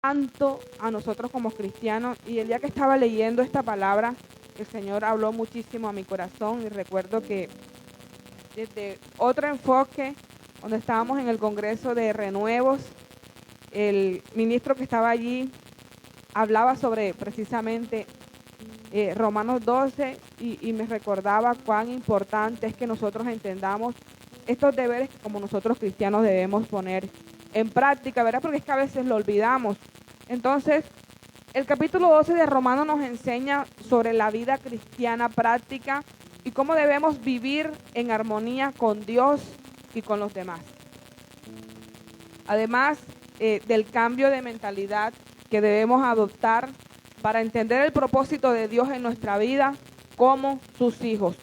tanto a nosotros como cristianos. Y el día que estaba leyendo esta palabra, el Señor habló muchísimo a mi corazón y recuerdo que desde otro enfoque, cuando estábamos en el Congreso de Renuevos, el ministro que estaba allí hablaba sobre precisamente Romanos 12 y me recordaba cuán importante es que nosotros entendamos estos deberes que como nosotros cristianos debemos poner en práctica, ¿verdad? Porque es que a veces lo olvidamos. Entonces, el capítulo 12 de Romanos nos enseña sobre la vida cristiana práctica y cómo debemos vivir en armonía con Dios y con los demás. Además del cambio de mentalidad que debemos adoptar para entender el propósito de Dios en nuestra vida como sus hijos.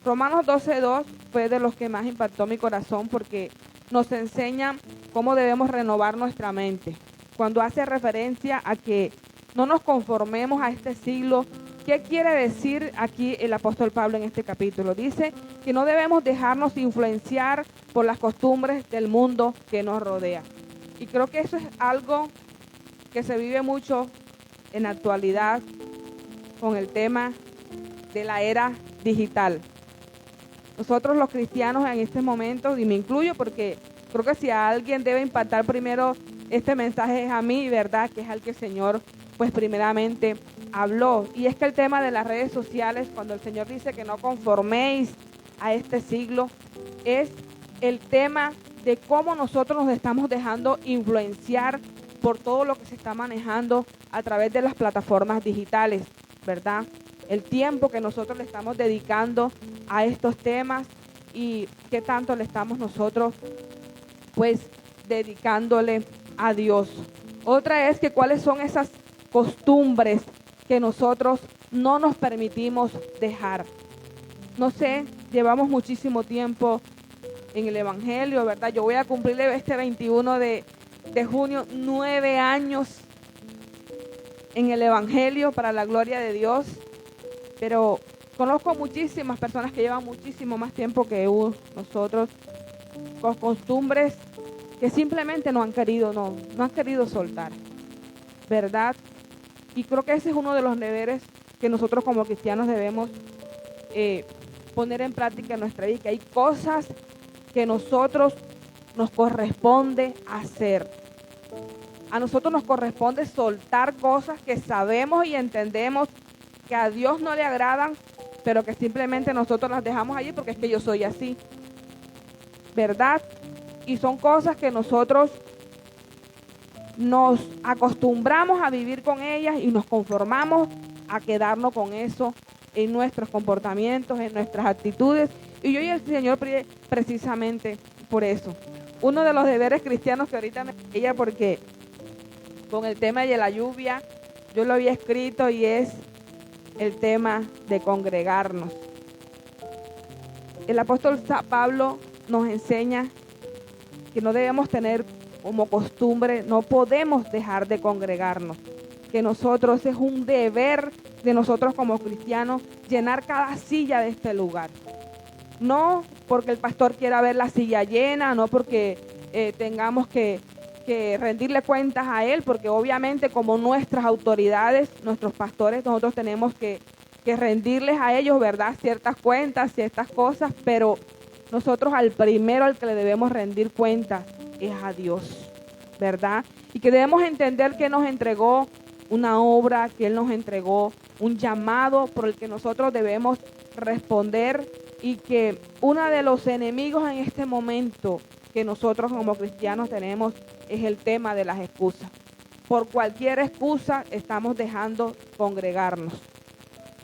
Romanos 12:2 fue de los que más impactó mi corazón porque nos enseña cómo debemos renovar nuestra mente. Cuando hace referencia a que no nos conformemos a este siglo, ¿qué quiere decir aquí el apóstol Pablo en este capítulo? Dice que no debemos dejarnos influenciar por las costumbres del mundo que nos rodea. Y creo que eso es algo que se vive mucho en la actualidad con el tema de la era digital. Nosotros los cristianos en este momento, y me incluyo porque creo que si a alguien debe impactar primero este mensaje es a mí, ¿verdad? Que es al que el Señor pues primeramente habló. Y es que el tema de las redes sociales, cuando el Señor dice que no conforméis a este siglo, es el tema de cómo nosotros nos estamos dejando influenciar por todo lo que se está manejando a través de las plataformas digitales, ¿verdad? El tiempo que nosotros le estamos dedicando a estos temas y qué tanto le estamos nosotros pues dedicándole a Dios. Otra es que cuáles son esas costumbres que nosotros no nos permitimos dejar. No sé, llevamos muchísimo tiempo en el Evangelio, ¿verdad? Yo voy a cumplir este 21 de junio 9 años en el Evangelio para la gloria de Dios, pero conozco muchísimas personas que llevan muchísimo más tiempo que nosotros, con costumbres que simplemente no han querido soltar, ¿verdad? Y creo que ese es uno de los deberes que nosotros como cristianos debemos poner en práctica en nuestra vida, que hay cosas que nosotros nos corresponde hacer. A nosotros nos corresponde soltar cosas que sabemos y entendemos que a Dios no le agradan, pero que simplemente nosotros las dejamos allí porque es que yo soy así, ¿verdad? Y son cosas que nosotros nos acostumbramos a vivir con ellas y nos conformamos a quedarnos con eso en nuestros comportamientos, en nuestras actitudes. Y yo y el Señor precisamente por eso. Uno de los deberes cristianos que ahorita me veía porque con el tema de la lluvia, yo lo había escrito y es el tema de congregarnos. El apóstol Pablo nos enseña que no debemos tener como costumbre, no podemos dejar de congregarnos, que nosotros es un deber de nosotros como cristianos llenar cada silla de este lugar. No porque el pastor quiera ver la silla llena, no porque tengamos que rendirle cuentas a él, porque obviamente como nuestras autoridades, nuestros pastores, nosotros tenemos que rendirles a ellos, ¿verdad? Ciertas cuentas, ciertas cosas, pero nosotros al primero al que le debemos rendir cuentas es a Dios, ¿verdad? Y que debemos entender que nos entregó una obra, que Él nos entregó un llamado por el que nosotros debemos responder y que uno de los enemigos en este momento que nosotros como cristianos tenemos es el tema de las excusas. Por cualquier excusa estamos dejando congregarnos.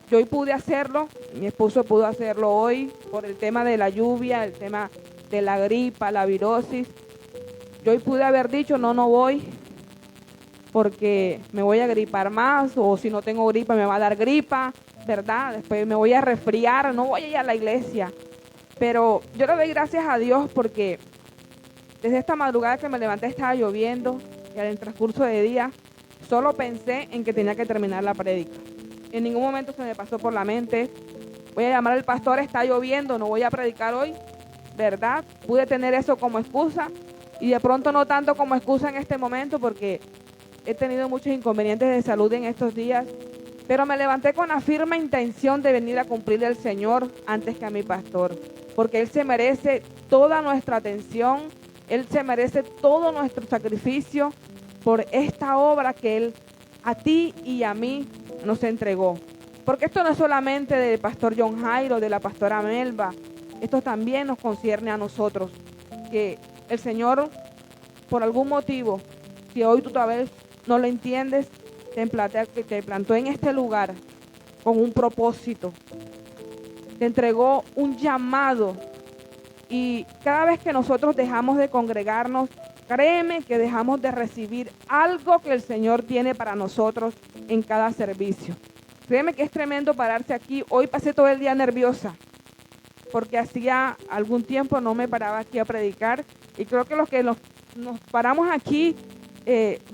Yo hoy pude hacerlo, mi esposo pudo hacerlo hoy por el tema de la lluvia, el tema de la gripa, la virosis. Yo hoy pude haber dicho no voy porque me voy a gripar más o si no tengo gripa me va a dar gripa, ¿verdad? Después me voy a resfriar, no voy a ir a la iglesia. Pero yo le doy gracias a Dios porque desde esta madrugada que me levanté estaba lloviendo y en el transcurso de día solo pensé en que tenía que terminar la prédica. En ningún momento se me pasó por la mente, voy a llamar al pastor, está lloviendo, no voy a predicar hoy, ¿verdad? Pude tener eso como excusa y de pronto no tanto como excusa en este momento porque he tenido muchos inconvenientes de salud en estos días, pero me levanté con la firme intención de venir a cumplir al Señor antes que a mi pastor, porque Él se merece toda nuestra atención, Él se merece todo nuestro sacrificio por esta obra que Él a ti y a mí nos entregó. Porque esto no es solamente del pastor John Jairo, de la pastora Melba, esto también nos concierne a nosotros, que el Señor, por algún motivo, si hoy tú todavía no lo entiendes, te plantó en este lugar con un propósito, te entregó un llamado, y cada vez que nosotros dejamos de congregarnos, créeme que dejamos de recibir algo que el Señor tiene para nosotros en cada servicio. Créeme que es tremendo pararse aquí. Hoy pasé todo el día nerviosa, porque hacía algún tiempo no me paraba aquí a predicar, y creo que los que nos paramos aquí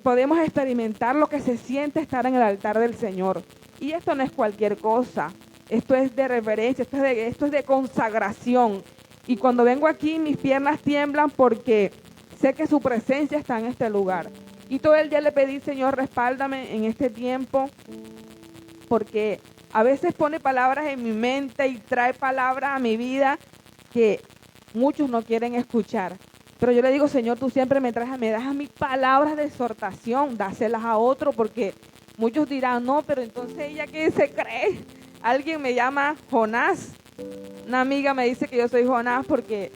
podemos experimentar lo que se siente estar en el altar del Señor. Y esto no es cualquier cosa, esto es de reverencia, esto es de consagración. Y cuando vengo aquí mis piernas tiemblan porque sé que su presencia está en este lugar. Y todo el día le pedí, Señor, respáldame en este tiempo, porque a veces pone palabras en mi mente y trae palabras a mi vida que muchos no quieren escuchar. Pero yo le digo, Señor, tú siempre me das a mí palabras de exhortación, dáselas a otro, porque muchos dirán, no, pero entonces ella, ¿qué se cree? Alguien me llama Jonás. Una amiga me dice que yo soy Jonás porque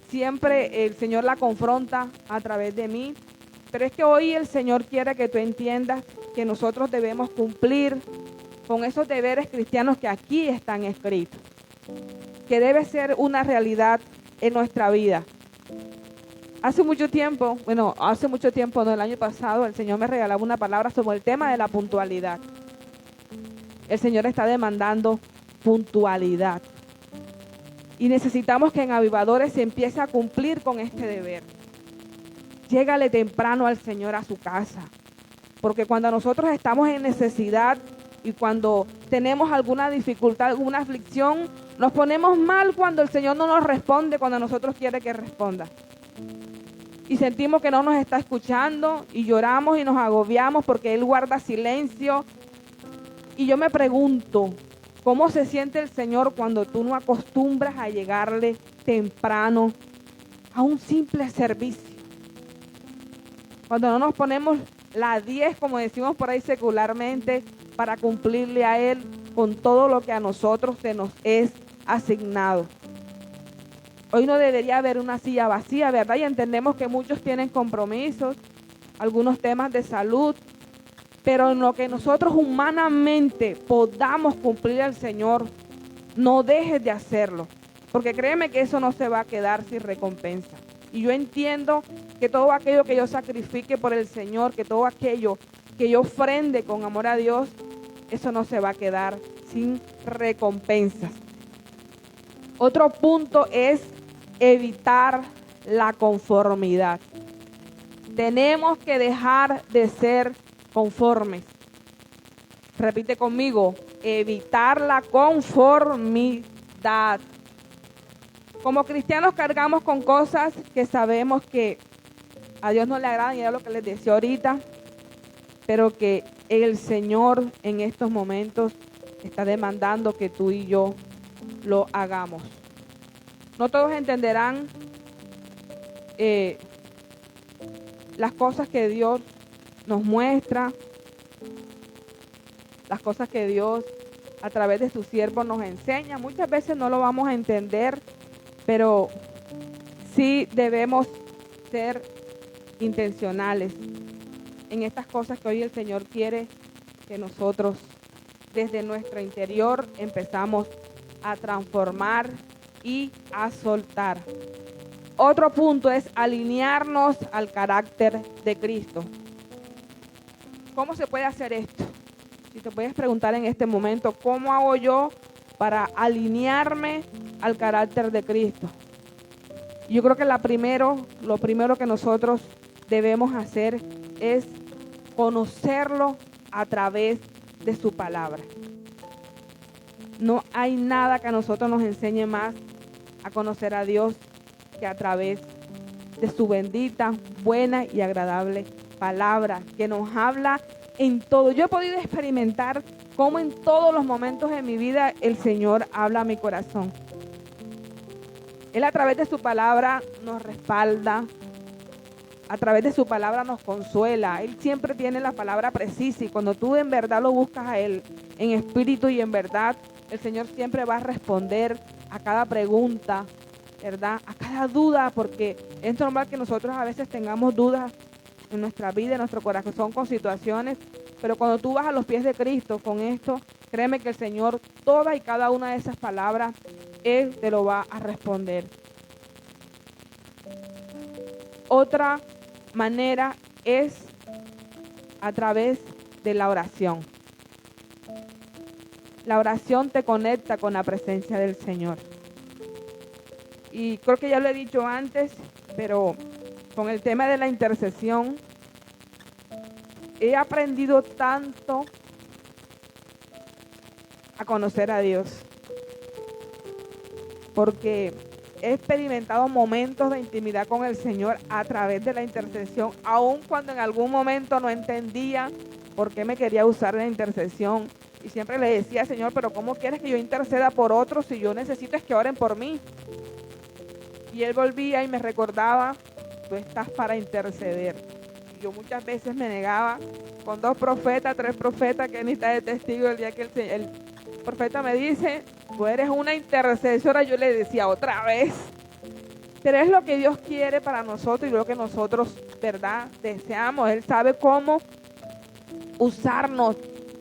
siempre el Señor la confronta a través de mí. Pero es que hoy el Señor quiere que tú entiendas que nosotros debemos cumplir con esos deberes cristianos que aquí están escritos, que debe ser una realidad en nuestra vida. Hace mucho tiempo, no, el año pasado, el Señor me regalaba una palabra sobre el tema de la puntualidad. El Señor está demandando puntualidad. Y necesitamos que en Avivadores se empiece a cumplir con este deber. Llégale temprano al Señor a su casa. Porque cuando nosotros estamos en necesidad y cuando tenemos alguna dificultad, alguna aflicción, nos ponemos mal cuando el Señor no nos responde, cuando nosotros quiere que responda. Y sentimos que no nos está escuchando y lloramos y nos agobiamos porque Él guarda silencio. Y yo me pregunto, ¿cómo se siente el Señor cuando tú no acostumbras a llegarle temprano a un simple servicio? Cuando no nos ponemos las 10, como decimos por ahí secularmente, para cumplirle a Él con todo lo que a nosotros se nos es asignado. Hoy no debería haber una silla vacía, ¿verdad? Y entendemos que muchos tienen compromisos, algunos temas de salud, pero en lo que nosotros humanamente podamos cumplir al Señor, no dejes de hacerlo, porque créeme que eso no se va a quedar sin recompensa. Y yo entiendo que todo aquello que yo sacrifique por el Señor, que todo aquello que yo ofrende con amor a Dios, eso no se va a quedar sin recompensas. Otro punto es evitar la conformidad. Tenemos que dejar de ser conformes. Repite conmigo, evitar la conformidad. Como cristianos cargamos con cosas que sabemos que a Dios no le agradan, y es lo que les decía ahorita, pero que el Señor en estos momentos está demandando que tú y yo lo hagamos. No todos entenderán las cosas que Dios nos muestra, las cosas que Dios a través de sus siervos nos enseña. Muchas veces no lo vamos a entender, pero sí debemos ser intencionales en estas cosas que hoy el Señor quiere que nosotros desde nuestro interior empezamos a transformar y a soltar. Otro punto es alinearnos al carácter de Cristo. ¿Cómo se puede hacer esto? Si te puedes preguntar en este momento, ¿cómo hago yo para alinearme al carácter de Cristo? Yo creo que lo primero que nosotros debemos hacer es conocerlo a través de su palabra. No hay nada que a nosotros nos enseñe más a conocer a Dios que a través de su bendita, buena y agradable palabra, que nos habla en todo. Yo he podido experimentar cómo en todos los momentos de mi vida el Señor habla a mi corazón. Él a través de su palabra nos respalda, a través de su palabra nos consuela. Él siempre tiene la palabra precisa y cuando tú en verdad lo buscas a Él, en espíritu y en verdad, el Señor siempre va a responder a cada pregunta, ¿verdad? A cada duda, porque es normal que nosotros a veces tengamos dudas en nuestra vida, en nuestro corazón con situaciones, pero cuando tú vas a los pies de Cristo con esto, créeme que el Señor, toda y cada una de esas palabras, Él te lo va a responder. Otra manera es a través de la oración. La oración te conecta con la presencia del Señor. Y creo que ya lo he dicho antes, pero con el tema de la intercesión, he aprendido tanto a conocer a Dios. Porque he experimentado momentos de intimidad con el Señor a través de la intercesión, aun cuando en algún momento no entendía por qué me quería usar la intercesión. Y siempre le decía, Señor, pero ¿cómo quieres que yo interceda por otros si yo necesito es que oren por mí? Y Él volvía y me recordaba, tú estás para interceder. Y yo muchas veces me negaba con 2 profetas, 3 profetas que necesita de testigo el día que el profeta me dice, tú eres una intercesora, yo le decía otra vez. Pero es lo que Dios quiere para nosotros y lo que nosotros, ¿verdad?, deseamos. Él sabe cómo usarnos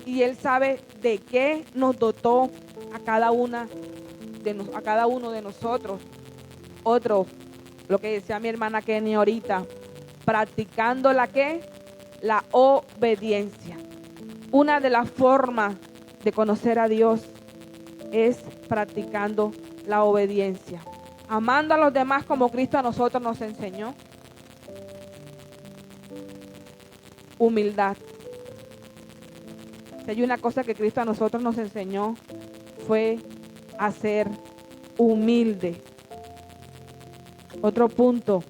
y Él sabe de qué nos dotó a cada uno de nosotros. Otro, lo que decía mi hermana Kenny ahorita, practicando la obediencia. Una de las formas de conocer a Dios es practicando la obediencia, amando a los demás como Cristo a nosotros nos enseñó. Humildad. Si hay una cosa que Cristo a nosotros nos enseñó fue a ser humilde. Otro punto,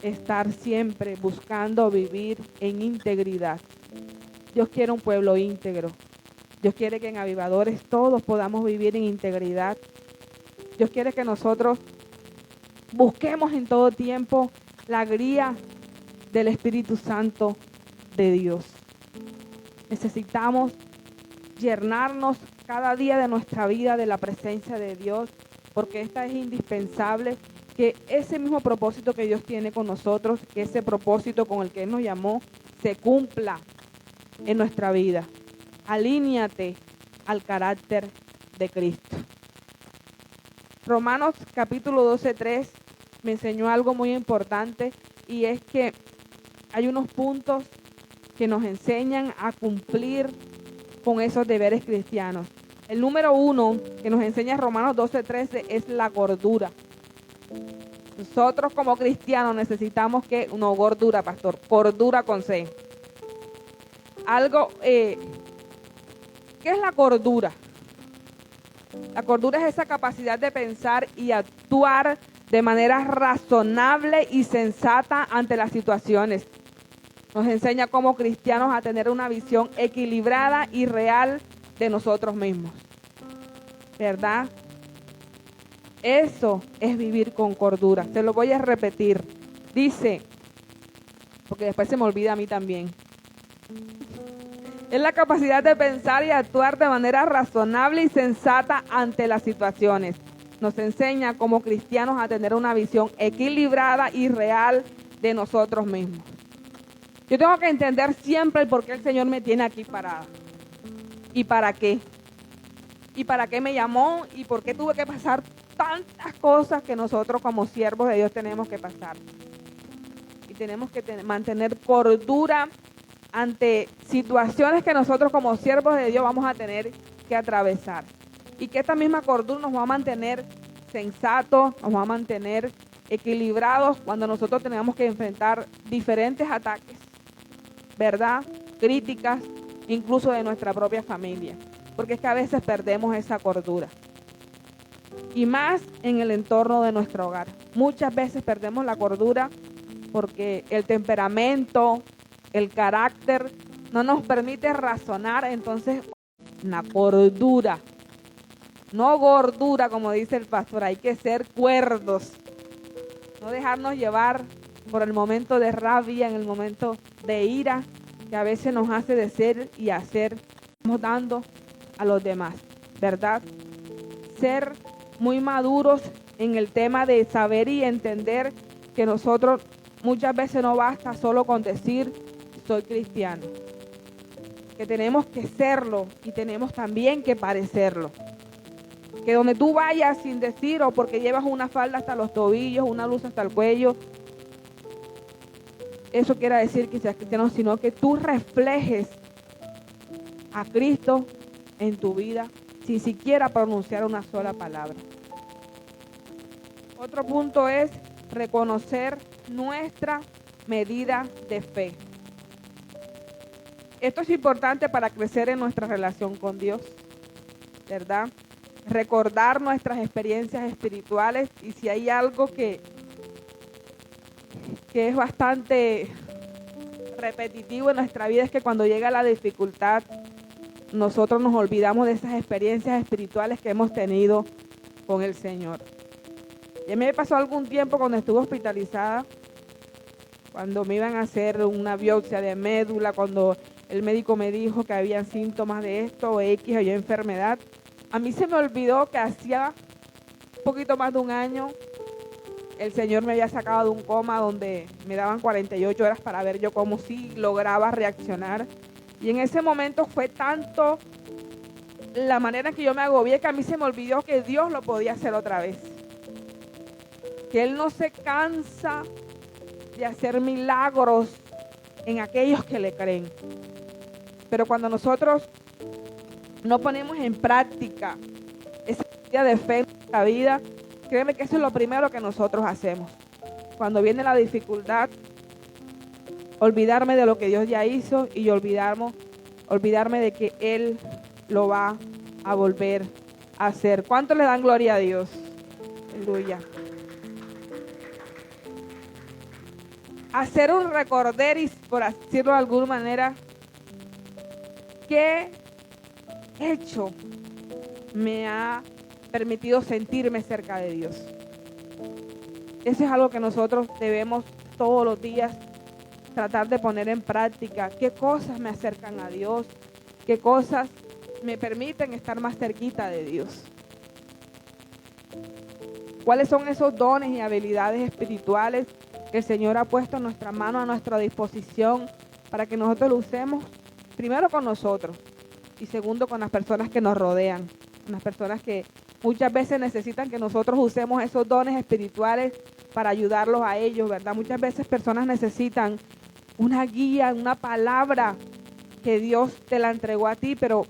estar siempre buscando vivir en integridad. Dios quiere un pueblo íntegro. Dios quiere que en Avivadores todos podamos vivir en integridad. Dios quiere que nosotros busquemos en todo tiempo la guía del Espíritu Santo de Dios. Necesitamos llenarnos cada día de nuestra vida de la presencia de Dios, porque esta es indispensable, que ese mismo propósito que Dios tiene con nosotros, que ese propósito con el que Él nos llamó, se cumpla en nuestra vida. Alíñate al carácter de Cristo. Romanos capítulo 12:3 me enseñó algo muy importante y es que hay unos puntos que nos enseñan a cumplir con esos deberes cristianos. El número 1 que nos enseña Romanos 12:13 es la cordura. Nosotros como cristianos necesitamos no gordura, pastor, cordura con C. ¿Qué es la cordura? La cordura es esa capacidad de pensar y actuar de manera razonable y sensata ante las situaciones. Nos enseña como cristianos a tener una visión equilibrada y real de nosotros mismos. ¿Verdad? Eso es vivir con cordura. Se lo voy a repetir. Dice, porque después se me olvida a mí también. Es la capacidad de pensar y actuar de manera razonable y sensata ante las situaciones. Nos enseña como cristianos a tener una visión equilibrada y real de nosotros mismos. Yo tengo que entender siempre el por qué el Señor me tiene aquí parada. ¿Y para qué? ¿Y para qué me llamó? ¿Y por qué tuve que pasar tantas cosas que nosotros como siervos de Dios tenemos que pasar? Y tenemos que mantener cordura ante situaciones que nosotros como siervos de Dios vamos a tener que atravesar. Y que esta misma cordura nos va a mantener sensatos, nos va a mantener equilibrados cuando nosotros tenemos que enfrentar diferentes ataques, ¿verdad? Críticas, incluso de nuestra propia familia. Porque es que a veces perdemos esa cordura. Y más en el entorno de nuestro hogar. Muchas veces perdemos la cordura porque el temperamento, el carácter no nos permite razonar. Entonces, una cordura, no gordura, como dice el pastor, hay que ser cuerdos, no dejarnos llevar por el momento de rabia, en el momento de ira, que a veces nos hace decir y hacer, estamos dando a los demás, ¿verdad? Ser muy maduros en el tema de saber y entender que nosotros muchas veces no basta solo con decir soy cristiano, que tenemos que serlo y tenemos también que parecerlo. Que donde tú vayas sin decir o porque llevas una falda hasta los tobillos, una luz hasta el cuello, eso quiere decir que seas cristiano, sino que tú reflejes a Cristo en tu vida sin siquiera pronunciar una sola palabra. Otro punto es reconocer nuestra medida de fe. Esto es importante para crecer en nuestra relación con Dios, ¿verdad? Recordar nuestras experiencias espirituales, y si hay algo que es bastante repetitivo en nuestra vida es que cuando llega la dificultad nosotros nos olvidamos de esas experiencias espirituales que hemos tenido con el Señor. Y a mí me pasó algún tiempo cuando estuve hospitalizada, cuando me iban a hacer una biopsia de médula, cuando el médico me dijo que habían síntomas de esto o X, había enfermedad. A mí se me olvidó que hacía un poquito más de un año el Señor me había sacado de un coma donde me daban 48 horas para ver yo cómo sí lograba reaccionar. Y en ese momento fue tanto la manera en que yo me agobié que a mí se me olvidó que Dios lo podía hacer otra vez. Que Él no se cansa de hacer milagros en aquellos que le creen. Pero cuando nosotros no ponemos en práctica esa vida de fe en nuestra vida, créeme que eso es lo primero que nosotros hacemos. Cuando viene la dificultad, olvidarme de lo que Dios ya hizo y olvidarme de que Él lo va a volver a hacer. ¿Cuánto le dan gloria a Dios? Aleluya. Hacer un recorderis, por decirlo de alguna manera, ¿qué hecho me ha permitido sentirme cerca de Dios? Eso es algo que nosotros debemos todos los días tratar de poner en práctica. ¿Qué cosas me acercan a Dios? ¿Qué cosas me permiten estar más cerquita de Dios? ¿Cuáles son esos dones y habilidades espirituales que el Señor ha puesto en nuestra mano, a nuestra disposición, para que nosotros lo usemos? Primero con nosotros y segundo con las personas que nos rodean, con las personas que muchas veces necesitan que nosotros usemos esos dones espirituales para ayudarlos a ellos, ¿verdad? Muchas veces personas necesitan una guía, una palabra que Dios te la entregó a ti, pero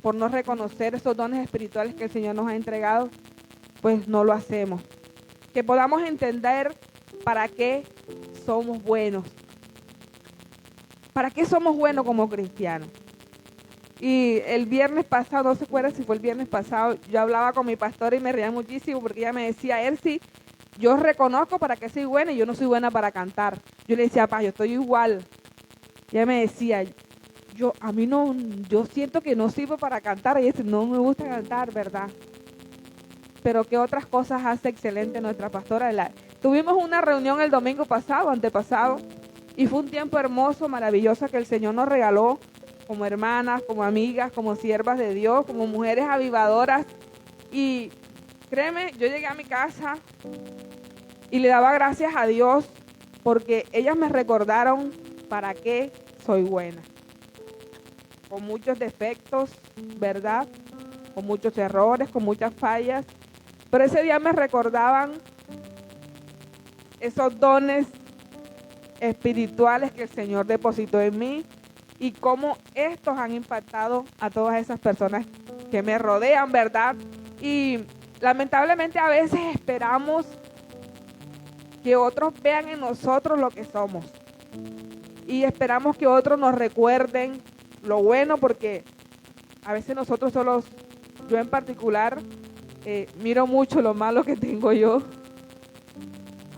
por no reconocer esos dones espirituales que el Señor nos ha entregado, pues no lo hacemos. Que podamos entender para qué somos buenos. ¿Para qué somos buenos como cristianos? Y el viernes pasado, no se acuerda si fue el viernes pasado, yo hablaba con mi pastora y me reía muchísimo porque ella me decía, Elsie, yo reconozco para qué soy buena y yo no soy buena para cantar. Yo le decía, pa, yo estoy igual. Y ella me decía, yo siento que no sirvo para cantar. Y ella dice, no me gusta cantar, ¿verdad? Pero ¿qué otras cosas hace excelente nuestra pastora? Tuvimos una reunión el domingo pasado, antepasado, y fue un tiempo hermoso, maravilloso que el Señor nos regaló como hermanas, como amigas, como siervas de Dios, como mujeres avivadoras. Y créeme, yo llegué a mi casa y le daba gracias a Dios porque ellas me recordaron para qué soy buena. Con muchos defectos, ¿verdad? Con muchos errores, con muchas fallas. Pero ese día me recordaban esos dones espirituales que el Señor depositó en mí y cómo estos han impactado a todas esas personas que me rodean, ¿verdad? Y lamentablemente a veces esperamos que otros vean en nosotros lo que somos y esperamos que otros nos recuerden lo bueno, porque a veces nosotros solos, yo en particular, miro mucho lo malo que tengo yo.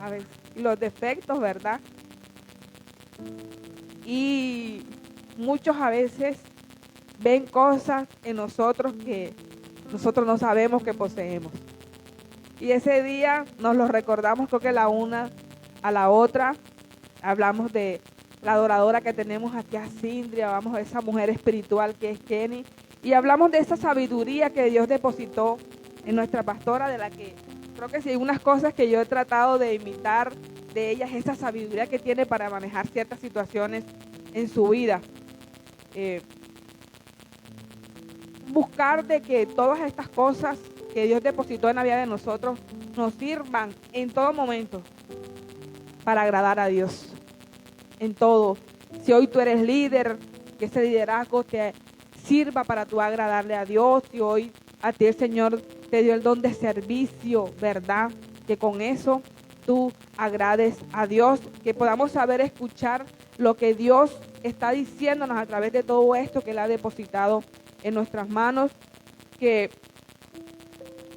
A ver, los defectos, ¿verdad? Y muchos a veces ven cosas en nosotros que nosotros no sabemos que poseemos. Y ese día nos lo recordamos, creo que la una a la otra. Hablamos de la adoradora que tenemos aquí a Cindria, hablamos de esa mujer espiritual que es Kenny. Y hablamos de esa sabiduría que Dios depositó en nuestra pastora, de la que creo que sí hay unas cosas que yo he tratado de imitar de ella, es esa sabiduría que tiene para manejar ciertas situaciones en su vida. Buscar de que todas estas cosas que Dios depositó en la vida de nosotros nos sirvan en todo momento para agradar a Dios. En todo. Si hoy tú eres líder, que ese liderazgo te sirva para tú agradarle a Dios. Si hoy a ti el Señor te dio el don de servicio, ¿verdad? Que con eso tú agrades a Dios, que podamos saber escuchar lo que Dios está diciéndonos a través de todo esto que Él ha depositado en nuestras manos, que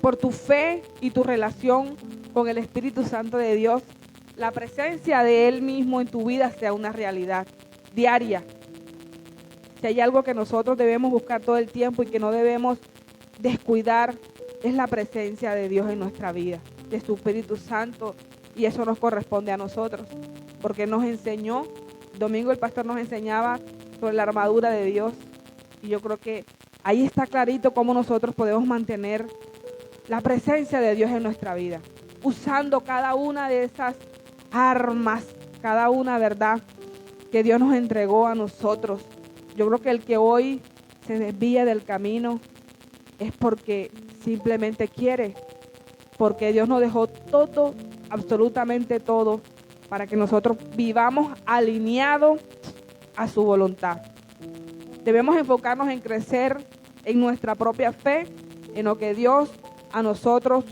por tu fe y tu relación con el Espíritu Santo de Dios, la presencia de Él mismo en tu vida sea una realidad diaria. Si hay algo que nosotros debemos buscar todo el tiempo y que no debemos descuidar, es la presencia de Dios en nuestra vida, de su Espíritu Santo, y eso nos corresponde a nosotros, porque nos enseñó, domingo el pastor nos enseñaba sobre la armadura de Dios, y yo creo que ahí está clarito cómo nosotros podemos mantener la presencia de Dios en nuestra vida, usando cada una de esas armas, cada una, ¿verdad?, que Dios nos entregó a nosotros. Yo creo que el que hoy se desvía del camino es porque simplemente quiere, porque Dios nos dejó todo, absolutamente todo, para que nosotros vivamos alineados a su voluntad. Debemos enfocarnos en crecer en nuestra propia fe, en lo que Dios a nosotros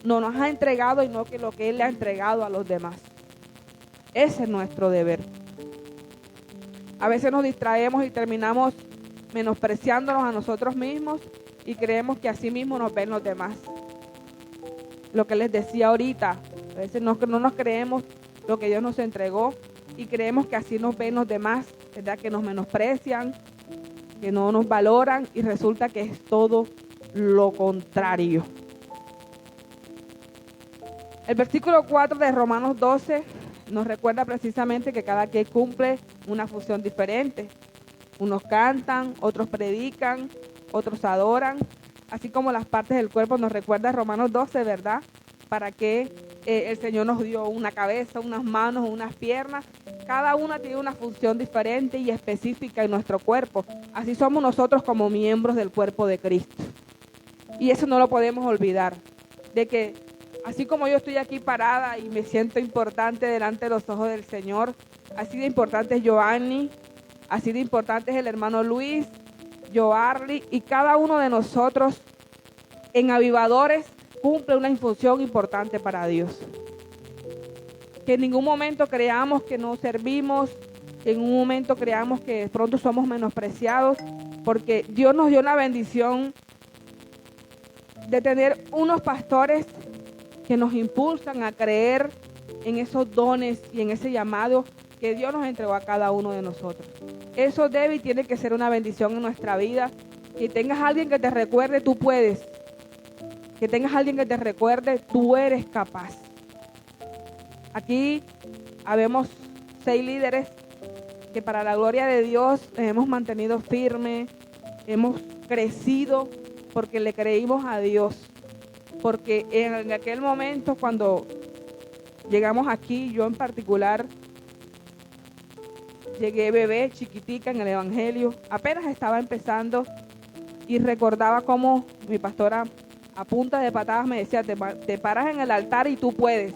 no nos ha entregado y no que lo que Él le ha entregado a los demás. Ese es nuestro deber. A veces nos distraemos y terminamos menospreciándonos a nosotros mismos y creemos que así mismo nos ven los demás. Lo que les decía ahorita, a veces no nos creemos lo que Dios nos entregó y creemos que así nos ven los demás, ¿verdad? Que nos menosprecian, que no nos valoran, y resulta que es todo lo contrario. El versículo 4 de Romanos 12 nos recuerda precisamente que cada quien cumple una función diferente. Unos cantan, otros predican, otros adoran, así como las partes del cuerpo. Nos recuerda Romanos 12, ¿verdad? Para que el Señor nos dio una cabeza, unas manos, unas piernas. Cada una tiene una función diferente y específica en nuestro cuerpo. Así somos nosotros como miembros del cuerpo de Cristo. Y eso no lo podemos olvidar, de que así como yo estoy aquí parada y me siento importante delante de los ojos del Señor, así de importante es Joanny, así de importante es el hermano Luis, Joarly, y cada uno de nosotros en Avivadores cumple una función importante para Dios. Que en ningún momento creamos que no servimos, que en un momento creamos que de pronto somos menospreciados, porque Dios nos dio una bendición de tener unos pastores que nos impulsan a creer en esos dones y en ese llamado que Dios nos entregó a cada uno de nosotros. Eso debe y tiene que ser una bendición en nuestra vida. Que tengas a alguien que te recuerde, tú puedes. Que tengas a alguien que te recuerde, tú eres capaz. Aquí habemos 6 líderes que para la gloria de Dios hemos mantenido firme, hemos crecido porque le creímos a Dios. Porque en aquel momento cuando llegamos aquí, yo en particular, llegué bebé, chiquitica en el Evangelio, apenas estaba empezando y recordaba cómo mi pastora a punta de patadas me decía, te paras en el altar y tú puedes.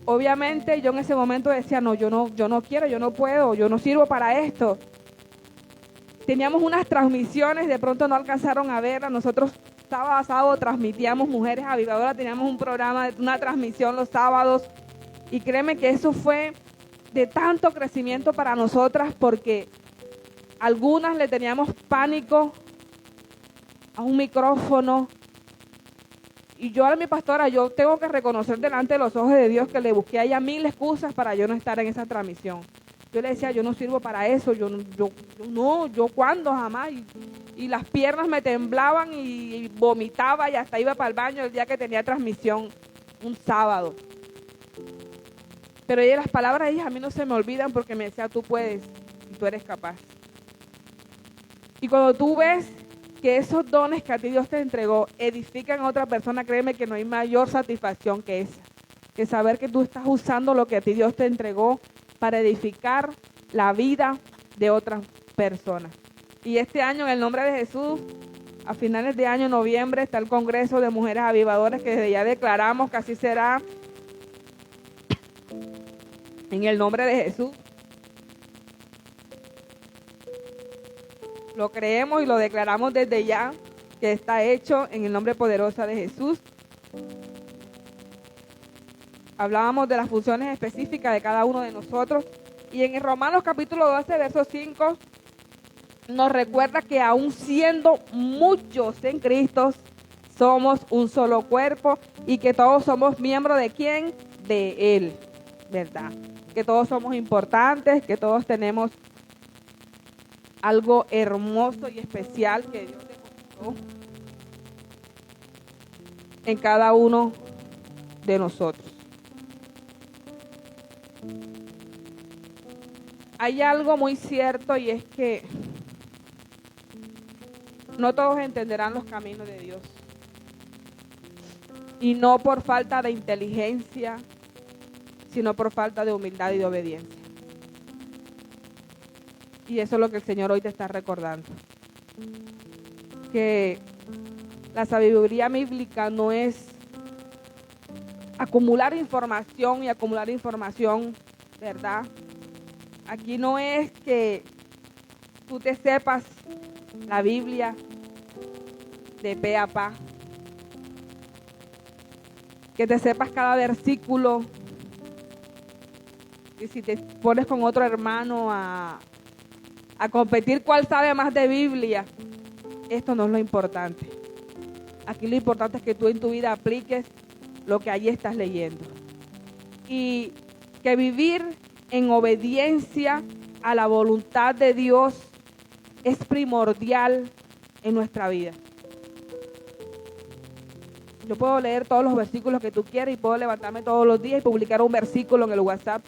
Obviamente yo en ese momento decía, no, yo no quiero, yo no puedo, yo no sirvo para esto. Teníamos unas transmisiones, de pronto no alcanzaron a verlas, nosotros sábado a sábado transmitíamos Mujeres Avivadoras, teníamos un programa, una transmisión los sábados, y créeme que eso fue de tanto crecimiento para nosotras, porque algunas le teníamos pánico a un micrófono, Y yo a mi pastora, yo tengo que reconocer delante de los ojos de Dios que le busqué a ella 1000 excusas para yo no estar en esa transmisión. Yo le decía, yo no sirvo para eso, yo cuándo, jamás. Y las piernas me temblaban y vomitaba y hasta iba para el baño el día que tenía transmisión, un sábado. Pero ella, las palabras de ella a mí no se me olvidan porque me decía, tú puedes y tú eres capaz. Y cuando tú ves que esos dones que a ti Dios te entregó edifican a otra persona, créeme que no hay mayor satisfacción que esa. Que saber que tú estás usando lo que a ti Dios te entregó para edificar la vida de otras personas. Y este año, en el nombre de Jesús, a finales de año, noviembre, está el Congreso de Mujeres Avivadoras, que desde ya declaramos que así será. En el nombre de Jesús. Lo creemos y lo declaramos desde ya, que está hecho en el nombre poderoso de Jesús. Hablábamos de las funciones específicas de cada uno de nosotros. Y en el Romanos capítulo 12, verso 5, nos recuerda que aún siendo muchos en Cristo, somos un solo cuerpo y que todos somos miembros ¿de quién? De Él, ¿verdad? Que todos somos importantes, que todos tenemos algo hermoso y especial que Dios depositó en cada uno de nosotros. Hay algo muy cierto y es que no todos entenderán los caminos de Dios. Y no por falta de inteligencia, sino por falta de humildad y de obediencia. Y eso es lo que el Señor hoy te está recordando. Que la sabiduría bíblica no es acumular información y acumular información, ¿verdad? Aquí no es que tú te sepas la Biblia de pe a pa, que te sepas cada versículo, y si te pones con otro hermano a competir cuál sabe más de Biblia, esto no es lo importante. Aquí lo importante es que tú en tu vida apliques lo que allí estás leyendo. Y que vivir en obediencia a la voluntad de Dios es primordial en nuestra vida. Yo puedo leer todos los versículos que tú quieras y puedo levantarme todos los días y publicar un versículo en el WhatsApp.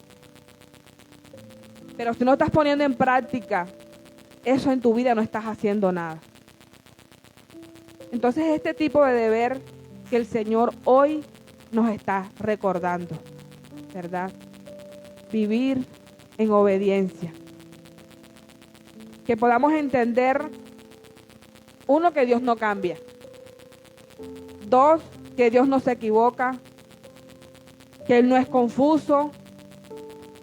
Pero si no estás poniendo en práctica eso en tu vida, no estás haciendo nada. Entonces este tipo de deber que el Señor hoy nos está recordando, ¿verdad? Vivir en obediencia. Que podamos entender, uno, que Dios no cambia. Dos, que Dios no se equivoca, que Él no es confuso,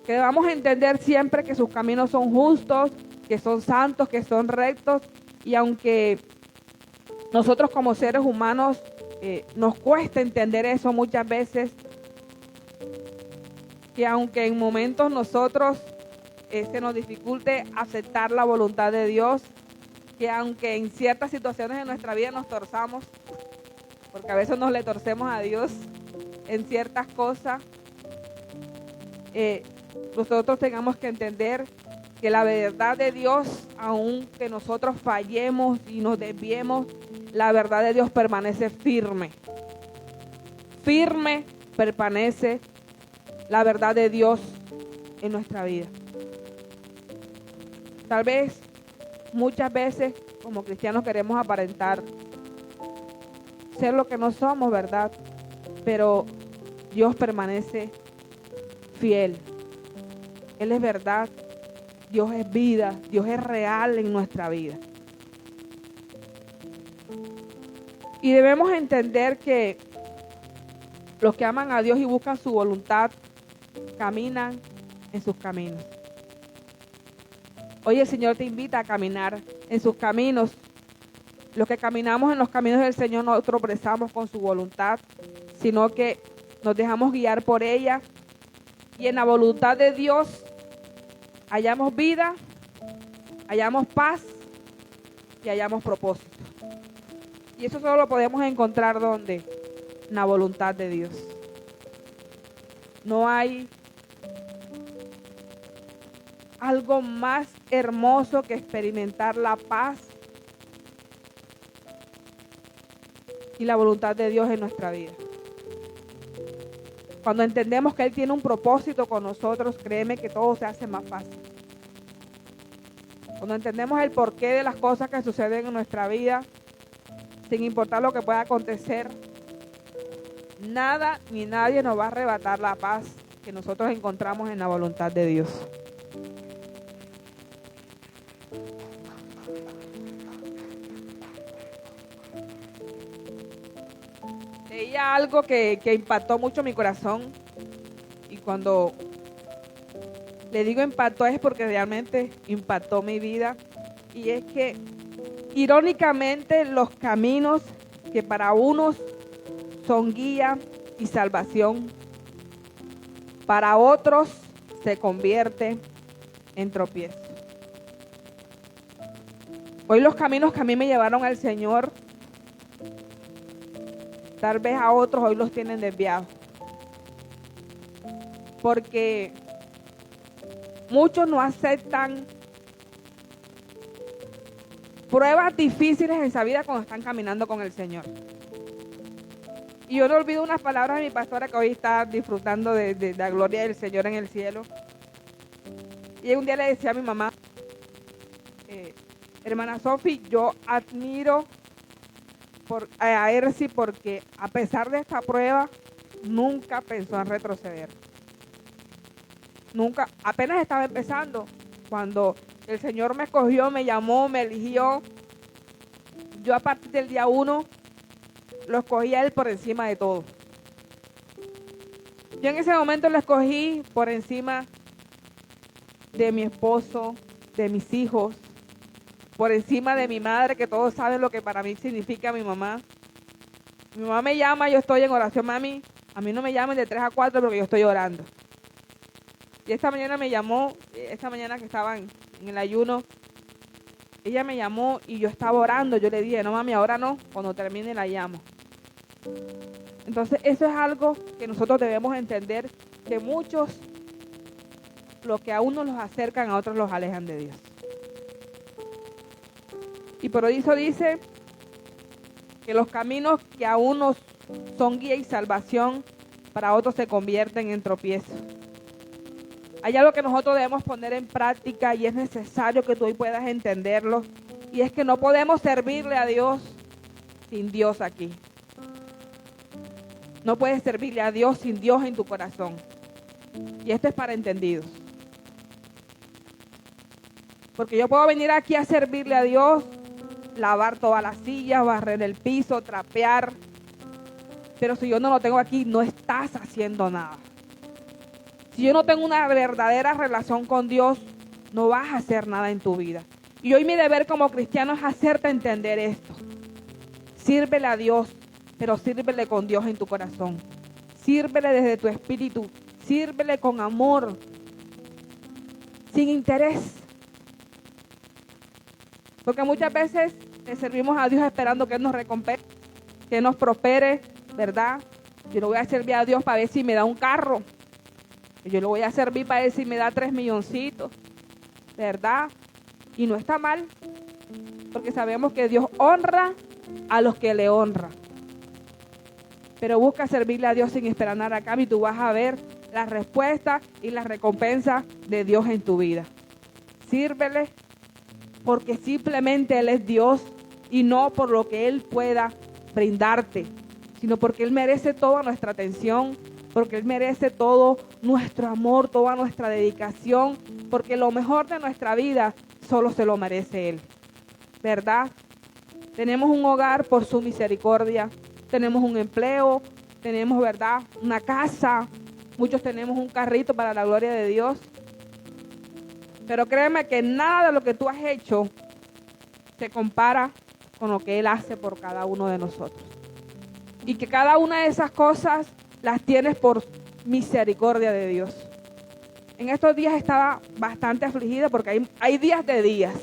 que debamos entender siempre que sus caminos son justos, que son santos, que son rectos, y aunque nosotros como seres humanos nos cuesta entender eso muchas veces, que aunque en momentos nosotros se nos dificulte aceptar la voluntad de Dios, que aunque en ciertas situaciones de nuestra vida nos torzamos, porque a veces nos le torcemos a Dios en ciertas cosas, nosotros tengamos que entender que la verdad de Dios, aunque nosotros fallemos y nos desviemos, la verdad de Dios permanece firme. Firme permanece la verdad de Dios en nuestra vida. Tal vez, muchas veces, como cristianos queremos aparentar ser lo que no somos, ¿verdad? Pero Dios permanece fiel. Él es verdad, Dios es vida, Dios es real en nuestra vida. Y debemos entender que los que aman a Dios y buscan su voluntad, caminan en sus caminos. Hoy el Señor te invita a caminar en sus caminos. Los que caminamos en los caminos del Señor no tropezamos con su voluntad, sino que nos dejamos guiar por ella. Y en la voluntad de Dios hallamos vida, hallamos paz y hallamos propósito. Y eso solo lo podemos encontrar ¿dónde? la voluntad de Dios. No hay algo más hermoso que experimentar la paz y la voluntad de Dios en nuestra vida. Cuando entendemos que Él tiene un propósito con nosotros, créeme que todo se hace más fácil. Cuando entendemos el porqué de las cosas que suceden en nuestra vida, sin importar lo que pueda acontecer, nada ni nadie nos va a arrebatar la paz que nosotros encontramos en la voluntad de Dios. Leía algo que impactó mucho mi corazón, y cuando le digo impactó es porque realmente impactó mi vida, y es que irónicamente los caminos que para unos son guía y salvación, para otros se convierte en tropiezo. Hoy los caminos que a mí me llevaron al Señor, tal vez a otros hoy los tienen desviados. Porque muchos no aceptan pruebas difíciles en esa vida cuando están caminando con el Señor. Y yo no olvido unas palabras de mi pastora que hoy está disfrutando de la gloria del Señor en el cielo. Y un día le decía a mi mamá, hermana Sofi, yo admiro a Ersi porque a pesar de esta prueba, nunca pensó en retroceder. Nunca, apenas estaba empezando, cuando el Señor me escogió, me llamó, me eligió, yo a partir del día 1 lo escogí a Él por encima de todo. Yo en ese momento lo escogí por encima de mi esposo, de mis hijos, por encima de mi madre, que todos saben lo que para mí significa mi mamá. Mi mamá me llama, yo estoy en oración, mami, a mí no me llamen de 3 a 4 porque yo estoy orando. Y esta mañana me llamó, esta mañana que estaba en el ayuno, ella me llamó y yo estaba orando. Yo le dije, no mami, ahora no, cuando termine la llamo. Entonces eso es algo que nosotros debemos entender, que muchos, lo que a unos los acercan, a otros los alejan de Dios. Y por eso dice que los caminos que a unos son guía y salvación, para otros se convierten en tropiezo. Hay algo que nosotros debemos poner en práctica y es necesario que tú hoy puedas entenderlo. Y es que no podemos servirle a Dios sin Dios aquí. No puedes servirle a Dios sin Dios en tu corazón. Y esto es para entendidos. Porque yo puedo venir aquí a servirle a Dios, lavar todas las sillas, barrer el piso, trapear. Pero si yo no lo tengo aquí, no estás haciendo nada. Si yo no tengo una verdadera relación con Dios, no vas a hacer nada en tu vida. Y hoy mi deber como cristiano es hacerte entender esto. Sírvele a Dios, pero sírvele con Dios en tu corazón. Sírvele desde tu espíritu. Sírvele con amor, sin interés. Porque muchas veces le servimos a Dios esperando que Él nos recompense, que nos prospere, ¿verdad? Yo le voy a servir a Dios para ver si me da un carro. Yo le voy a servir para ver si me da 3 milloncitos, ¿verdad? Y no está mal, porque sabemos que Dios honra a los que le honran. Pero busca servirle a Dios sin esperar nada a cambio y tú vas a ver la respuesta y la recompensa de Dios en tu vida. Sírvele porque simplemente Él es Dios y no por lo que Él pueda brindarte, sino porque Él merece toda nuestra atención, porque Él merece todo nuestro amor, toda nuestra dedicación, porque lo mejor de nuestra vida solo se lo merece Él, ¿verdad? Tenemos un hogar por su misericordia, tenemos un empleo, tenemos, ¿verdad?, una casa, muchos tenemos un carrito para la gloria de Dios, pero créeme que nada de lo que tú has hecho se compara con lo que Él hace por cada uno de nosotros. Y que cada una de esas cosas las tienes por misericordia de Dios. En estos días estaba bastante afligida porque hay días de días.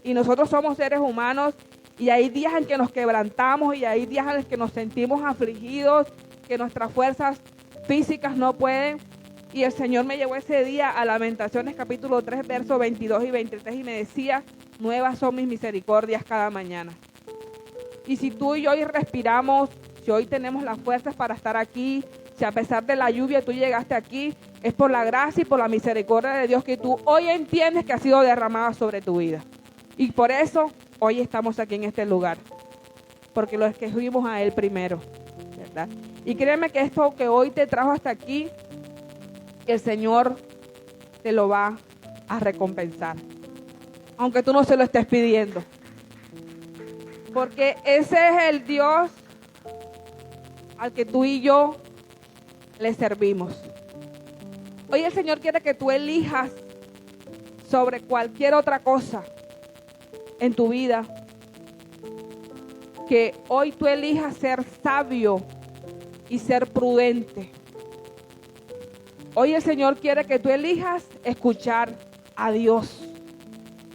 Y nosotros somos seres humanos Y hay días en que nos quebrantamos y hay días en los que nos sentimos afligidos, que nuestras fuerzas físicas no pueden. Y el Señor me llevó ese día a Lamentaciones capítulo 3, versos 22 y 23 y me decía, nuevas son mis misericordias cada mañana. Y si tú y yo hoy respiramos, si hoy tenemos las fuerzas para estar aquí, si a pesar de la lluvia tú llegaste aquí, es por la gracia y por la misericordia de Dios que tú hoy entiendes que ha sido derramada sobre tu vida. Y por eso hoy estamos aquí en este lugar, porque lo escogimos a Él primero, ¿verdad? Y créeme que esto que hoy te trajo hasta aquí, el Señor te lo va a recompensar, aunque tú no se lo estés pidiendo, porque ese es el Dios al que tú y yo le servimos. Hoy el Señor quiere que tú elijas sobre cualquier otra cosa en tu vida, que hoy tú elijas ser sabio y ser prudente. Hoy el Señor quiere que tú elijas escuchar a Dios,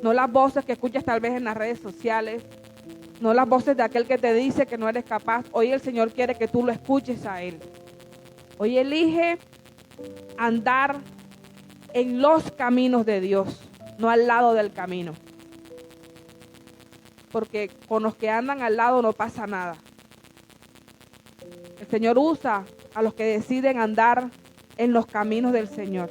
no las voces que escuchas tal vez en las redes sociales, no las voces de aquel que te dice que no eres capaz. Hoy el Señor quiere que tú lo escuches a Él. Hoy elige andar en los caminos de Dios, no al lado del camino. Porque con los que andan al lado no pasa nada. El Señor usa a los que deciden andar en los caminos del Señor,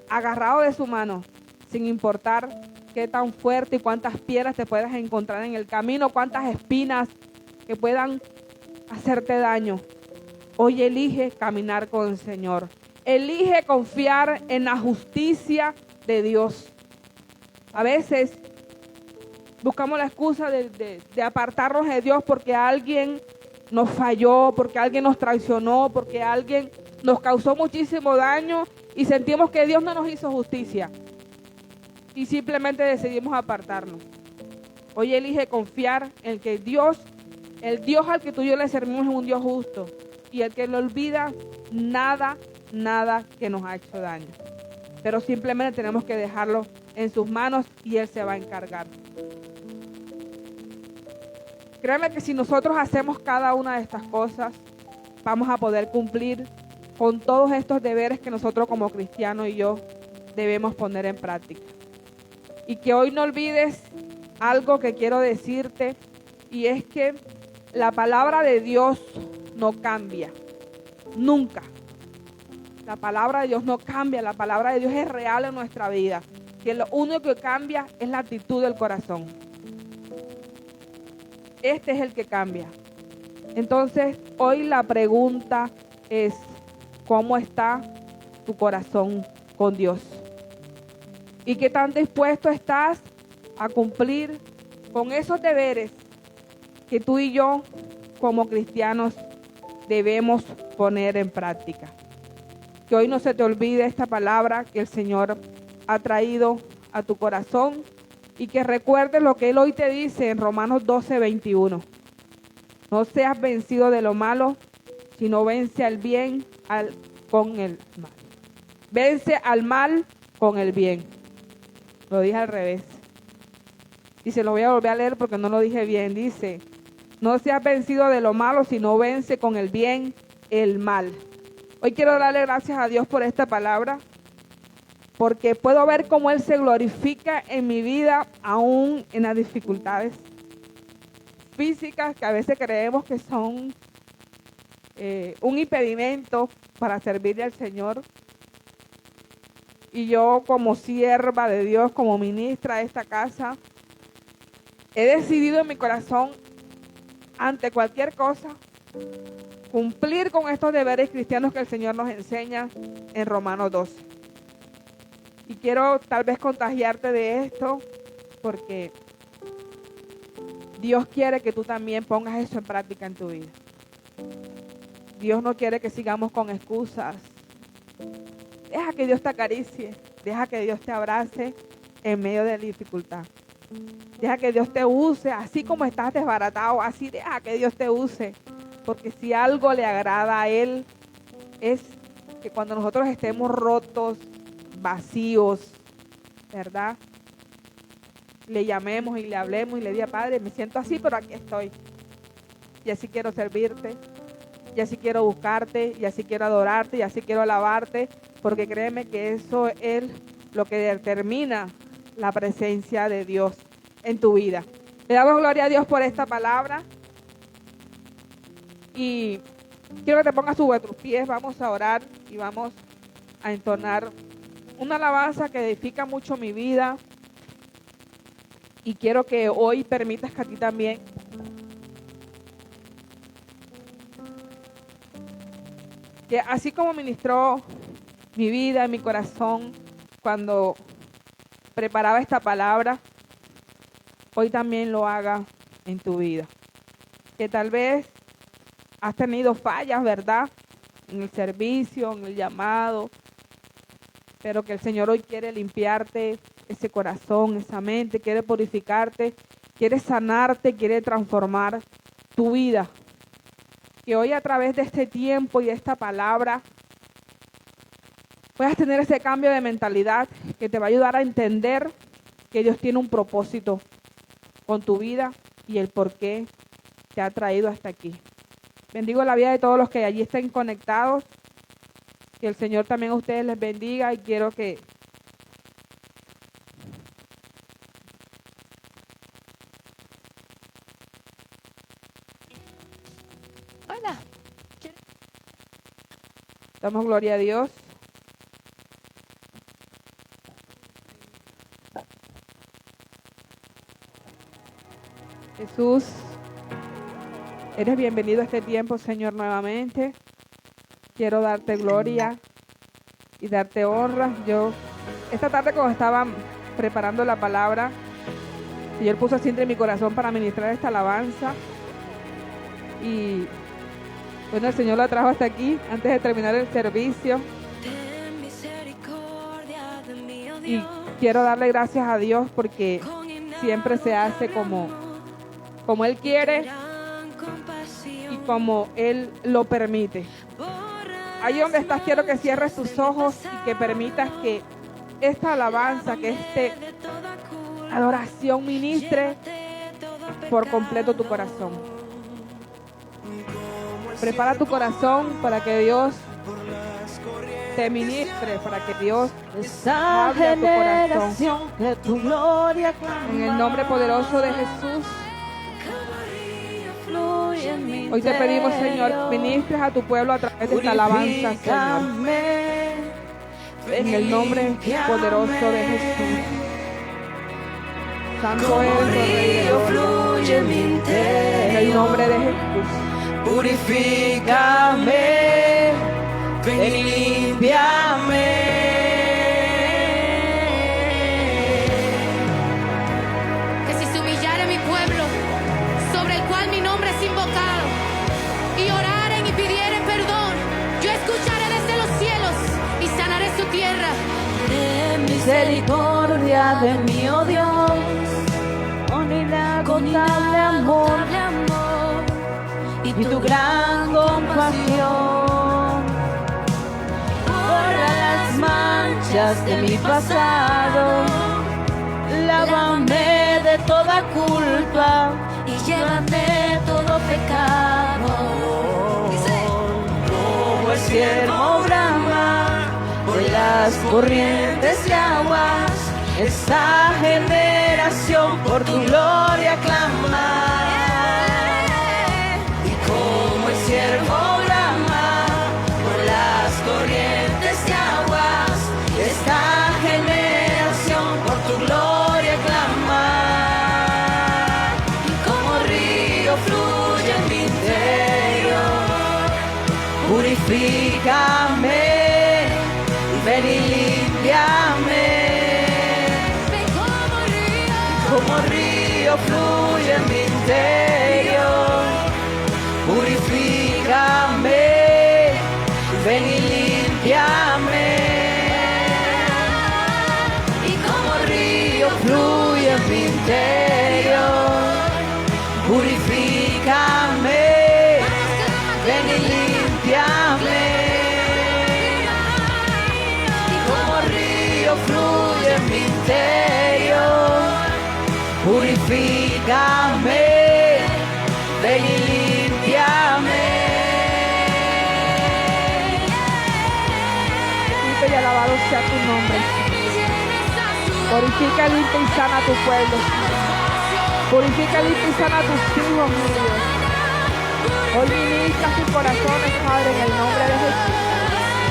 agarrado de su mano, sin importar qué tan fuerte y cuántas piedras te puedas encontrar en el camino, cuántas espinas que puedan hacerte daño. Hoy elige caminar con el Señor. Elige confiar en la justicia de Dios. A veces buscamos la excusa de apartarnos de Dios porque alguien nos falló, porque alguien nos traicionó, porque alguien nos causó muchísimo daño y sentimos que Dios no nos hizo justicia. Y simplemente decidimos apartarnos. Hoy elige confiar en que Dios, el Dios al que tú y yo le servimos es un Dios justo. Y el que no olvida nada que nos ha hecho daño. Pero simplemente tenemos que dejarlo en sus manos y Él se va a encargar. Créeme que si nosotros hacemos cada una de estas cosas, vamos a poder cumplir con todos estos deberes que nosotros como cristianos y yo debemos poner en práctica. Y que hoy no olvides algo que quiero decirte, y es que la palabra de Dios no cambia, nunca. La palabra de Dios no cambia, la palabra de Dios es real en nuestra vida. Que lo único que cambia es la actitud del corazón. Este es el que cambia. Entonces, hoy la pregunta es, ¿cómo está tu corazón con Dios? ¿Y qué tan dispuesto estás a cumplir con esos deberes que tú y yo, como cristianos, debemos poner en práctica? Que hoy no se te olvide esta palabra que el Señor ha traído a tu corazón y que recuerdes lo que Él hoy te dice en Romanos 12, 21. No seas vencido de lo malo, sino vence al bien con el mal. Vence al mal con el bien. Lo dije al revés. Y se lo voy a volver a leer porque no lo dije bien. Dice, no seas vencido de lo malo, sino vence con el bien el mal. Hoy quiero darle gracias a Dios por esta palabra, porque puedo ver cómo Él se glorifica en mi vida, aún en las dificultades físicas que a veces creemos que son un impedimento para servirle al Señor. Y yo, como sierva de Dios, como ministra de esta casa, he decidido en mi corazón, ante cualquier cosa, cumplir con estos deberes cristianos que el Señor nos enseña en Romanos 12. Y quiero tal vez contagiarte de esto, porque Dios quiere que tú también pongas eso en práctica en tu vida. Dios no quiere que sigamos con excusas. Deja que Dios te acaricie, deja que Dios te abrace en medio de la dificultad. Deja que Dios te use, así como estás desbaratado, así deja que Dios te use. Porque si algo le agrada a Él, es que cuando nosotros estemos rotos, vacíos, ¿verdad? le llamemos y le hablemos y le diga, Padre, me siento así, pero aquí estoy. Y así quiero servirte, y así quiero buscarte, y así quiero adorarte, y así quiero alabarte, porque créeme que eso es lo que determina la presencia de Dios en tu vida. Le damos gloria a Dios por esta palabra. Y quiero que te pongas sobre tus pies, vamos a orar y vamos a entonar una alabanza que edifica mucho mi vida. Y quiero que hoy permitas que a ti también que así como ministró mi vida, mi corazón, cuando preparaba esta palabra, hoy también lo haga en tu vida. Que tal vez has tenido fallas, ¿verdad? En el servicio, en el llamado, pero que el Señor hoy quiere limpiarte ese corazón, esa mente, quiere purificarte, quiere sanarte, quiere transformar tu vida. Que hoy a través de este tiempo y de esta palabra puedas tener ese cambio de mentalidad que te va a ayudar a entender que Dios tiene un propósito con tu vida y el por qué te ha traído hasta aquí. Bendigo la vida de todos los que allí estén conectados. Que el Señor también a ustedes les bendiga y quiero que Hola. damos gloria a Dios. Jesús, eres bienvenido a este tiempo, Señor, nuevamente. Quiero darte gloria y darte honra. Yo, esta tarde cuando estaba preparando la palabra, el Señor puso así entre mi corazón para ministrar esta alabanza. Y bueno, el Señor la trajo hasta aquí antes de terminar el servicio. Y quiero darle gracias a Dios porque siempre se hace como Él quiere y como Él lo permite. Ahí donde estás, quiero que cierres tus ojos y que permitas que esta alabanza, que esta adoración ministre por completo tu corazón. Prepara tu corazón para que Dios te ministre, para que Dios hable a tu corazón. Que tu gloria En el nombre poderoso de Jesús. Hoy te pedimos, Señor, ministres a tu pueblo a través de esta alabanza, Señor. En el nombre poderoso de Jesús. Santo es el Rey de Dios. En el nombre de Jesús. Purifícame, ven y límpiame. Que si se humillara mi pueblo, sobre el cual mi nombre es invocado, y oraren y pidieren perdón, yo escucharé desde los cielos y sanaré su tierra. Ten misericordia de mí, oh Dios, con inagotable amor y tu gran compasión. Borra las manchas de mi pasado, lávame de toda culpa y llévame todo pecado. Como el siervo brama por las corrientes de aguas, esta generación por tu gloria clama. Y como el siervo brama por las corrientes de aguas, esta generación por tu gloria clama. Y como río fluye en mi interior, purifícame, ven y límpiame. Como río fluye en mi interior, purifícame, ven y límpiame. Y como río fluye en mi interior, purifícame, ven y límpiame. Y como río fluye en mi interior, purifícame, ven y límpiame. Bendito y alabado sea tu nombre. Purifica, limpia y sana a tu pueblo. Purifica, limpia y sana a tus hijos, mi Dios. Hoy ministra sus corazones, Padre, en el nombre de Jesús.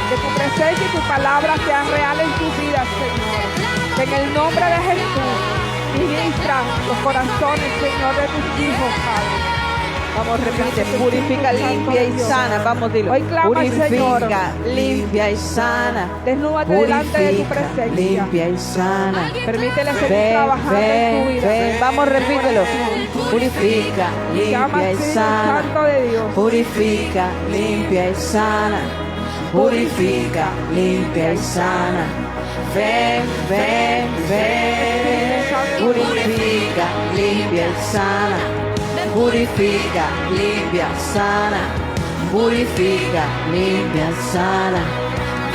Que tu presencia y tu palabra sean reales en tus vidas, Señor. Que en el nombre de Jesús ministra los corazones, Señor, de tus hijos, Padre. Vamos, repite, purifica, limpia y sana. Vamos, dilo. Hoy clama al Señor. Purifica, limpia y sana. Desnúdate delante de tu presencia. Limpia y sana. Permítele seguir trabajando en tu vida. Ven, vamos, repítelo. Purifica, Llama limpia al y Espíritu sana. Santo de Dios. Purifica, limpia y sana. Purifica, limpia y sana. Ven, ven, ven. Purifica, limpia y sana. Purifica, limpia, sana. Purifica, limpia, sana.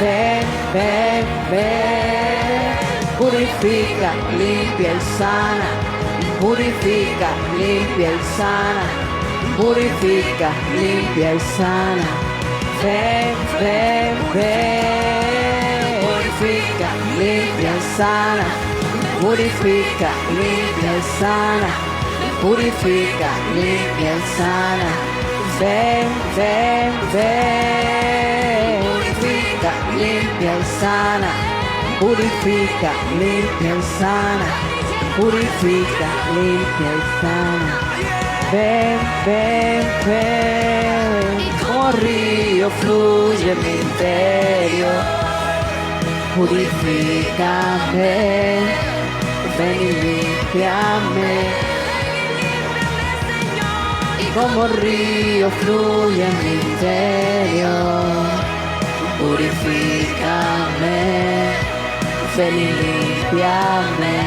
Ven, ven, ven. Purifica, limpia y sana. Purifica, limpia y sana. Purifica, limpia y sana. Ven, ven, ven. Purifica, limpia y sana. Purifica, limpia y sana. Purifica, limpia y sana. Ven, ven, ven. Purifica, limpia y sana. Purifica, limpia y sana. Purifica, limpia y sana. Ven, ven, ven. Como río fluye mi interior. Purifícame, ven y límpiame. Como río fluye en mi interior. Purifícame, ven y límpiame.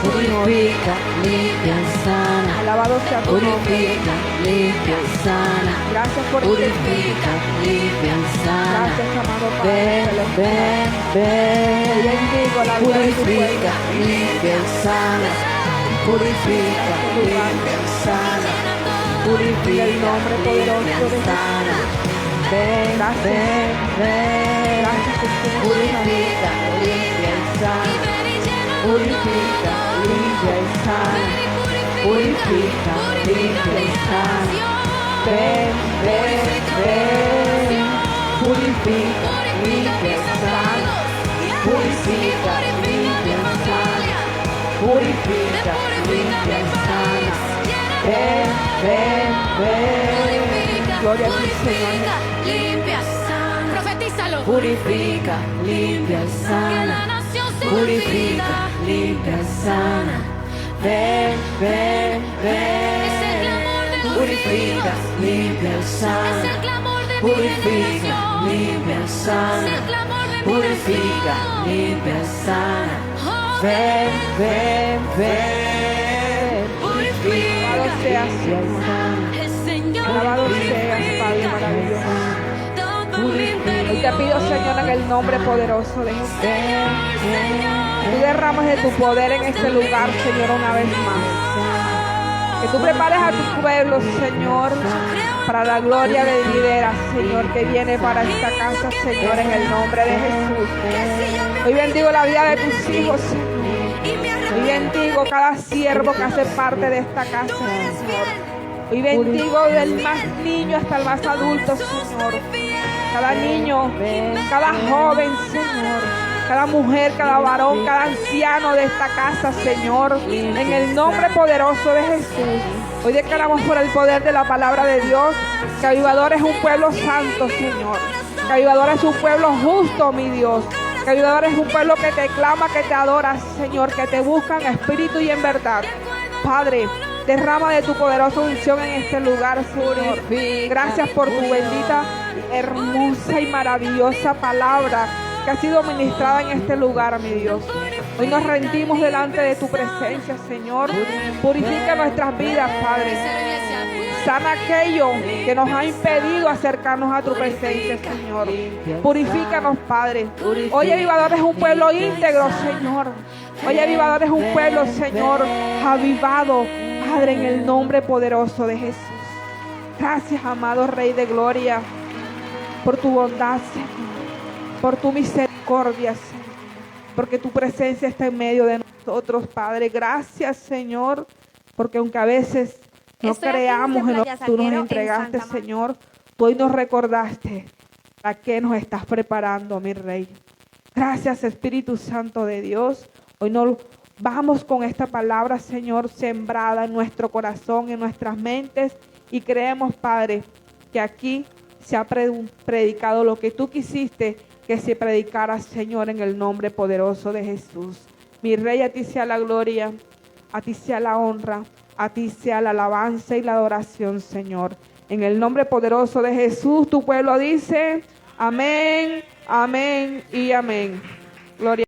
Purifica, limpia y sana. Alabado sea tu nombre. Purifica, limpia y sana. Gracias por Purifica, limpia y sana. Gracias, amado Padre Ven, celestial. ven, Hoy ven. bendigo la vida de tu Purifica, pueblo. limpia y sana. Purifica, limpia y sana. Purifica, En el nombre poderoso limpia y de sana. Ven, Gracias. ven, ven. Gracias, Espíritu Purifica, limpia y sana. Purifica, limpia y sana. Purifica, limpia y sana. Ven, ven, ven. Purifica, limpia y sana. Purifica, limpia y sana. Purifica, limpia y sana. Ven, ven, ven. Gloria a ti, Señor. Limpia, sana. Profetízalo. Purifica, limpia y sana. Purifica, limpia y sana. Ven, ven, ven. Purifica, limpia y sana. Purifica, limpia y sana. Purifica, limpia y sana. Ven, ven, ven. Purifica, Alabado seas, limpia y sana. Alabado seas, Padre maravilloso. Hoy te pido, Señor, en el nombre poderoso de Jesús. Tú derramas de tu poder en este lugar, Señor, una vez más. Que tú prepares a tu pueblo, Señor, para la gloria de venidera, Señor, que viene para esta casa, Señor, en el nombre de Jesús. Hoy bendigo la vida de tus hijos, Señor. Hoy bendigo cada siervo que hace parte de esta casa, Señor. Hoy bendigo del más niño hasta el más adulto, Señor. Cada niño, cada joven, Señor. Cada mujer, cada varón, cada anciano de esta casa, Señor. En el nombre poderoso de Jesús. Hoy declaramos por el poder de la palabra de Dios que Avivador es un pueblo santo, Señor. Que Avivador es un pueblo justo, mi Dios. Que Avivador es un pueblo que te clama, que te adora, Señor. Que te busca en espíritu y en verdad. Padre, derrama de tu poderosa unción en este lugar, Señor. Gracias por tu bendita, hermosa y maravillosa palabra que ha sido ministrada en este lugar, mi Dios. Hoy nos rendimos delante de tu presencia, Señor. Purifica nuestras vidas, Padre. Sana aquello que nos ha impedido acercarnos a tu presencia, Señor. Purifícanos, Padre. Hoy Avivador es un pueblo íntegro, Señor. Hoy Avivador es un pueblo, Señor, avivado, Padre, en el nombre poderoso de Jesús. Gracias, amado Rey de Gloria, por tu bondad, Señor, por tu misericordia, Señor, porque tu presencia está en medio de nosotros, Padre. Gracias, Señor, porque aunque a veces no creamos en lo que tú nos entregaste, Señor, tú hoy nos recordaste a qué nos estás preparando, mi Rey. Gracias, Espíritu Santo de Dios. Hoy nos vamos con esta palabra, Señor, sembrada en nuestro corazón, en nuestras mentes, y creemos, Padre, que aquí se ha predicado lo que tú quisiste que se predicara, Señor, en el nombre poderoso de Jesús. Mi Rey, a ti sea la gloria, a ti sea la honra, a ti sea la alabanza y la adoración, Señor. En el nombre poderoso de Jesús, tu pueblo dice, amén, amén y amén. Gloria.